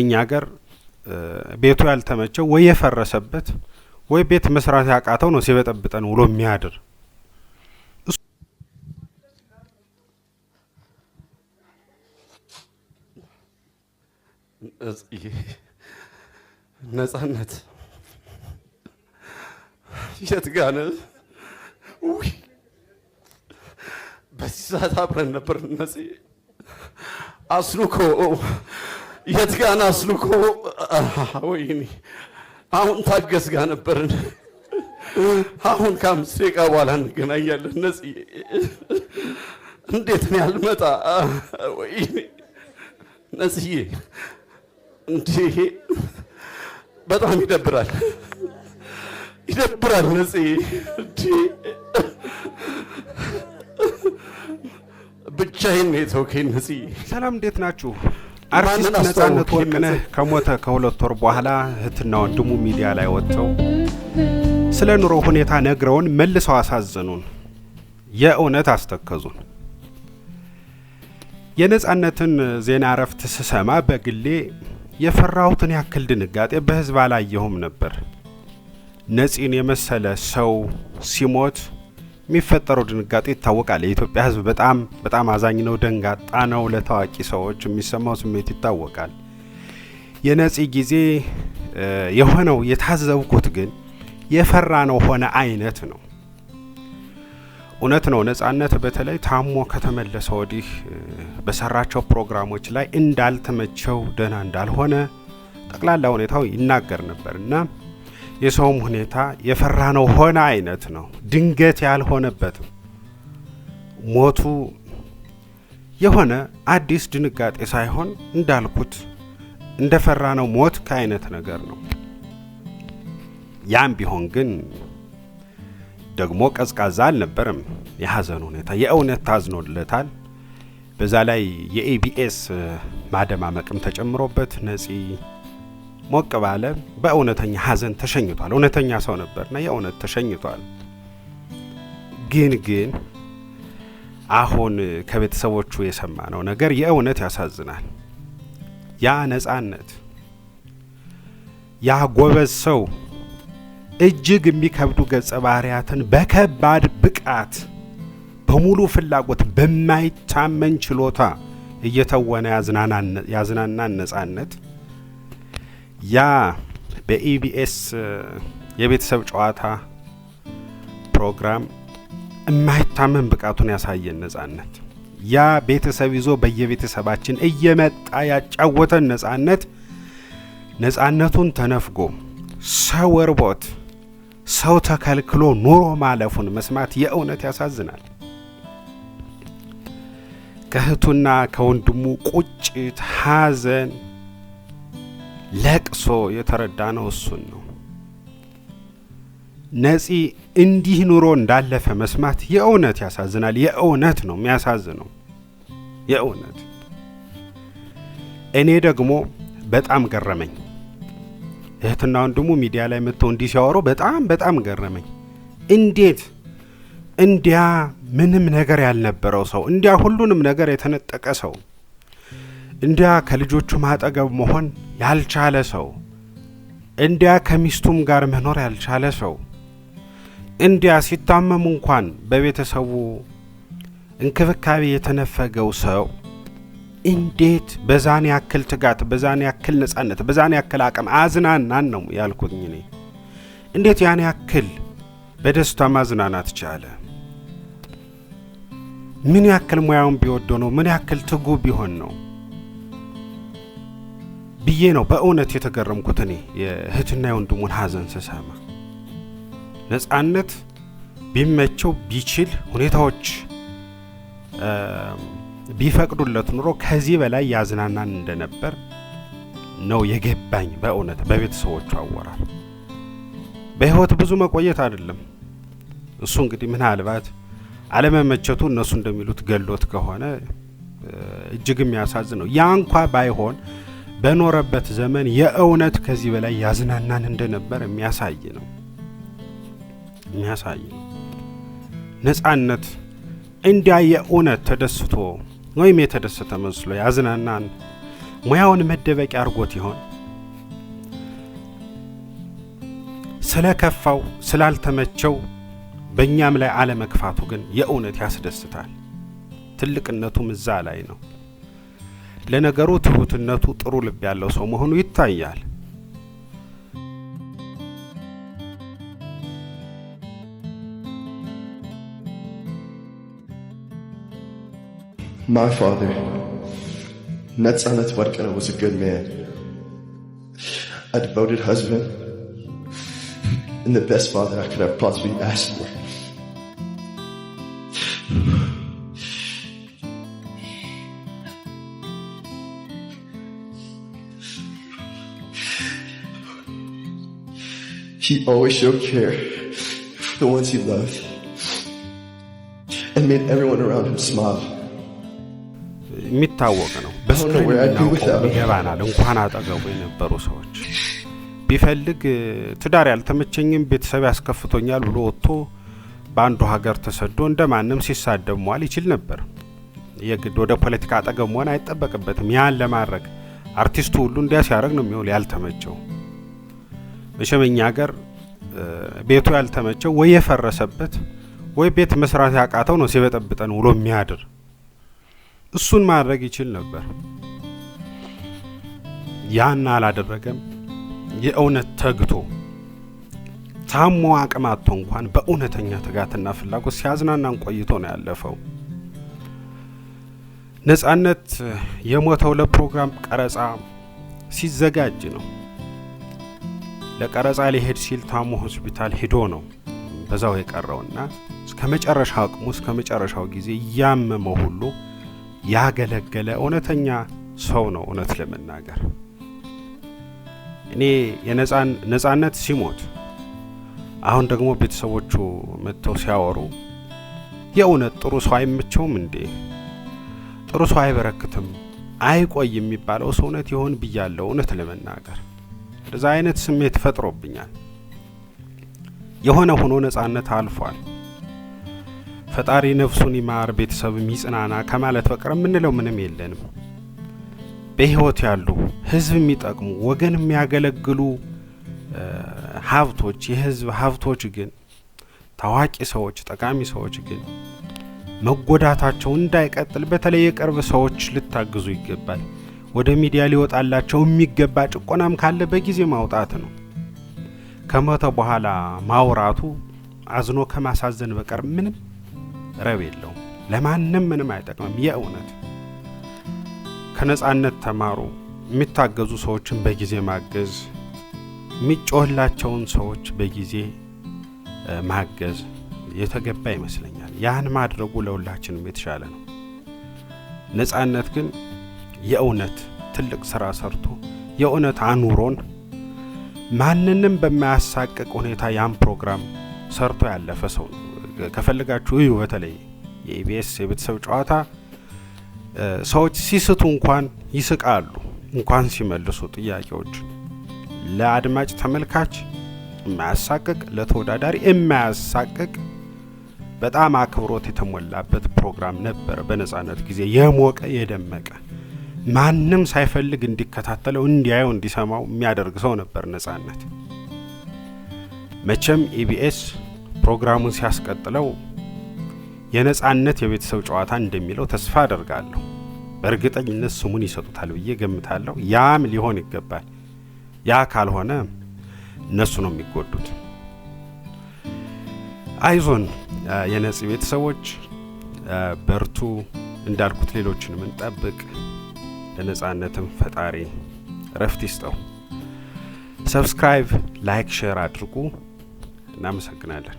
እኛ ሀገር ቤቱ ያልተመቸው ወይ የፈረሰበት ወይ ቤት መስራት ያቃተው ነው ሲበጠብጠን ውሎ የሚያድር። ነጻነት የት ጋር ነህ? በዚህ ሰዓት አብረን ነበር። ነጽ አስሉኮ የት ጋር ነህ? አስሉኮ ወይኔ አሁን ታገስ ጋር ነበርን። አሁን ከ5 ደቂቃ በኋላ እንገናኛለን። ነጽ እንዴት ነው ያልመጣ? ወይኔ ነጽዬ እንዴ በጣም ይደብራል። ነጽ እንዴ ብቻዬን ነው የተውከኝ። ነጽ ሰላም እንዴት ናችሁ? አርቲስት ነጻነት ወርቅነህ ከሞተ ከ2 ወር በኋላ እህትና ወንድሙ ሚዲያ ላይ ወጥተው ስለ ኑሮ ሁኔታ ነግረውን መልሰው አሳዘኑን። የእውነት አስተከዙን። የነጻነትን ዜና እረፍት ስሰማ በግሌ የፈራሁትን ያክል ድንጋጤ በህዝብ አላየሁም ነበር። ነጺን የመሰለ ሰው ሲሞት የሚፈጠረው ድንጋጤ ይታወቃል። የኢትዮጵያ ህዝብ በጣም አዛኝ ነው፣ ደንጋጣ ነው። ለታዋቂ ሰዎች የሚሰማው ስሜት ይታወቃል። የነጺ ጊዜ የሆነው የታዘብኩት ግን የፈራ ነው ሆነ አይነት ነው። እውነት ነው። ነጻነት በተለይ ታሞ ከተመለሰ ወዲህ በሰራቸው ፕሮግራሞች ላይ እንዳልተመቸው ደህና እንዳልሆነ ጠቅላላ ሁኔታው ይናገር ነበርና የሰውም ሁኔታ የፈራ ነው ሆነ አይነት ነው። ድንገት ያልሆነበትም ሞቱ የሆነ አዲስ ድንጋጤ ሳይሆን እንዳልኩት እንደፈራ ነው ሞት ከአይነት ነገር ነው። ያም ቢሆን ግን ደግሞ ቀዝቃዛ አልነበረም የሐዘን ሁኔታ። የእውነት ታዝኖለታል። በዛ ላይ የኢቢኤስ ማደማመቅም ተጨምሮበት ነጺ ሞቅ ባለ በእውነተኛ ሐዘን ተሸኝቷል። እውነተኛ ሰው ነበርና የእውነት ተሸኝቷል። ግን አሁን ከቤተሰቦቹ የሰማነው ነገር የእውነት ያሳዝናል። ያ ነጻነት ያ ጎበዝ ሰው እጅግ የሚከብዱ ገጸ ባህሪያትን በከባድ ብቃት በሙሉ ፍላጎት በማይታመን ችሎታ እየተወነ ያዝናናን ነጻነት ያ በኢቢኤስ የቤተሰብ ጨዋታ ፕሮግራም የማይታመን ብቃቱን ያሳየን ነጻነት ያ ቤተሰብ ይዞ በየቤተሰባችን እየመጣ ያጫወተን ነጻነቱን ተነፍጎ ሰው ወርቦት ሰው ተከልክሎ ኑሮ ማለፉን መስማት የእውነት ያሳዝናል። ከእህቱና ከወንድሙ ቁጭት፣ ሐዘን፣ ለቅሶ የተረዳነው እሱን ነው። ነጺ እንዲህ ኑሮ እንዳለፈ መስማት የእውነት ያሳዝናል። የእውነት ነው የሚያሳዝነው። የእውነት እኔ ደግሞ በጣም ገረመኝ። እህትና ወንድሙ ሚዲያ ላይ መጥተው እንዲህ ሲያወሩ በጣም ገረመኝ። እንዴት እንዲያ ምንም ነገር ያልነበረው ሰው፣ እንዲያ ሁሉንም ነገር የተነጠቀ ሰው፣ እንዲያ ከልጆቹ ማጠገብ መሆን ያልቻለ ሰው፣ እንዲያ ከሚስቱም ጋር መኖር ያልቻለ ሰው፣ እንዲያ ሲታመሙ እንኳን በቤተሰቡ እንክብካቤ የተነፈገው ሰው እንዴት በዛን ያክል ትጋት፣ በዛን ያክል ነጻነት፣ በዛን ያክል አቅም አዝናናን ነው ያልኩት እኔ። እንዴት ያን ያክል በደስታ ማዝናናት ቻለ? ምን ያክል ሙያውን ቢወደው ነው? ምን ያክል ትጉ ቢሆን ነው ብዬ ነው በእውነት የተገረምኩት እኔ የእህትና የወንድሙን ሐዘን ስሰማ። ነጻነት ቢመቸው ቢችል ሁኔታዎች ቢፈቅዱለት ኑሮ ከዚህ በላይ ያዝናናን እንደነበር ነው የገባኝ። በእውነት በቤተሰቦቹ አወራር በህይወት ብዙ መቆየት አይደለም እሱ እንግዲህ ምናልባት አለመመቸቱ እነሱ እንደሚሉት ገሎት ከሆነ እጅግ የሚያሳዝን ነው። ያ እንኳ ባይሆን በኖረበት ዘመን የእውነት ከዚህ በላይ ያዝናናን እንደነበር የሚያሳይ ነው። ነጻነት እንዲያ የእውነት ተደስቶ ወይም የተደሰተ መስሎ ያዝናናን ሙያውን መደበቂያ አድርጎት ይሆን? ስለከፋው ስላልተመቸው በእኛም ላይ አለመክፋቱ ግን የእውነት ያስደስታል። ትልቅነቱም እዛ ላይ ነው። ለነገሩ ትሁትነቱ ጥሩ ልብ ያለው ሰው መሆኑ ይታያል። My father, Netzanet Warkana, was a good man, a devoted husband, and the best father I could have possibly asked for. He always showed care for the ones he loved and made everyone around him smile. የሚታወቅ ነው። በስክሪን ይገባናል። እንኳን አጠገቡ የነበሩ ሰዎች ቢፈልግ ትዳር ያልተመቸኝም ቤተሰብ ያስከፍቶኛል ብሎ ወጥቶ በአንዱ ሀገር ተሰዶ እንደማንም ሲሳደብ መዋል ይችል ነበር። የግድ ወደ ፖለቲካ አጠገብ መሆን አይጠበቅበትም። ያን ለማድረግ አርቲስቱ ሁሉ እንዲያ ሲያደርግ ነው የሚሆን ያልተመቸው። በሸመኛ ሀገር ቤቱ ያልተመቸው ወይ የፈረሰበት ወይ ቤት መስራት ያቃተው ነው ሲበጠብጠን ውሎ የሚያድር። እሱን ማድረግ ይችል ነበር። ያን አላደረገም። የእውነት ተግቶ ታሞ አቅማቶ እንኳን በእውነተኛ ትጋትና ፍላጎት ሲያዝናናን ቆይቶ ነው ያለፈው። ነጻነት የሞተው ለፕሮግራም ቀረጻ ሲዘጋጅ ነው። ለቀረጻ ሊሄድ ሲል ታሞ ሆስፒታል ሄዶ ነው በዛው የቀረውና እስከ መጨረሻ አቅሙ እስከ መጨረሻው ጊዜ ያመመው ሁሉ ያገለገለ እውነተኛ ሰው ነው። እውነት ለመናገር እኔ የነጻነት ሲሞት አሁን ደግሞ ቤተሰቦቹ መጥተው ሲያወሩ የእውነት ጥሩ ሰው አይመቸውም እንዴ? ጥሩ ሰው አይበረክትም አይቆይ የሚባለው ሰውነት ይሆን ብያለሁ። እውነት ለመናገር እንደዛ አይነት ስሜት ፈጥሮብኛል። የሆነ ሆኖ ነጻነት አልፏል። ፈጣሪ ነፍሱን ይማር ቤተሰብ ይጽናና ከማለት በቀር ምንለው ምንም የለንም። በህይወት ያሉ ህዝብ የሚጠቅሙ ወገን የሚያገለግሉ ሀብቶች የህዝብ ሀብቶች ግን ታዋቂ ሰዎች ጠቃሚ ሰዎች ግን መጎዳታቸው እንዳይቀጥል በተለይ የቅርብ ሰዎች ልታግዙ ይገባል። ወደ ሚዲያ ሊወጣላቸው የሚገባ ጭቆናም ካለ በጊዜ ማውጣት ነው። ከሞተ በኋላ ማውራቱ አዝኖ ከማሳዘን በቀር ምንም ረብ የለው። ለማንም ምንም አይጠቅምም። የእውነት ከነጻነት ተማሩ። የሚታገዙ ሰዎችን በጊዜ ማገዝ፣ የሚጮህላቸውን ሰዎች በጊዜ ማገዝ የተገባ ይመስለኛል። ያን ማድረጉ ለሁላችንም የተሻለ ነው። ነጻነት ግን የእውነት ትልቅ ስራ ሰርቶ የእውነት አኑሮን ማንንም በማያሳቅቅ ሁኔታ ያን ፕሮግራም ሰርቶ ያለፈ ሰው ነው። ከፈልጋችሁ እዩ። በተለይ የኢቢኤስ የቤተሰብ ጨዋታ ሰዎች ሲስቱ እንኳን ይስቃሉ፣ እንኳን ሲመልሱ ጥያቄዎች ለአድማጭ ተመልካች የማያሳቅቅ ለተወዳዳሪ የማያሳቅቅ በጣም አክብሮት የተሞላበት ፕሮግራም ነበር። በነጻነት ጊዜ የሞቀ የደመቀ ማንም ሳይፈልግ እንዲከታተለው እንዲያየው እንዲሰማው የሚያደርግ ሰው ነበር ነጻነት። መቼም ኢቢኤስ ፕሮግራሙን ሲያስቀጥለው የነጻነት የቤተሰብ ጨዋታ እንደሚለው ተስፋ አደርጋለሁ። በእርግጠኝነት ስሙን ይሰጡታል ብዬ ገምታለሁ። ያም ሊሆን ይገባል። ያ ካልሆነ እነሱ ነው የሚጎዱት። አይዞን የነጽ ቤተሰቦች በርቱ። እንዳልኩት ሌሎችንም እንጠብቅ። ለነጻነትም ፈጣሪ ረፍት ይስጠው። ሰብስክራይብ፣ ላይክ፣ ሼር አድርጉ። እናመሰግናለን።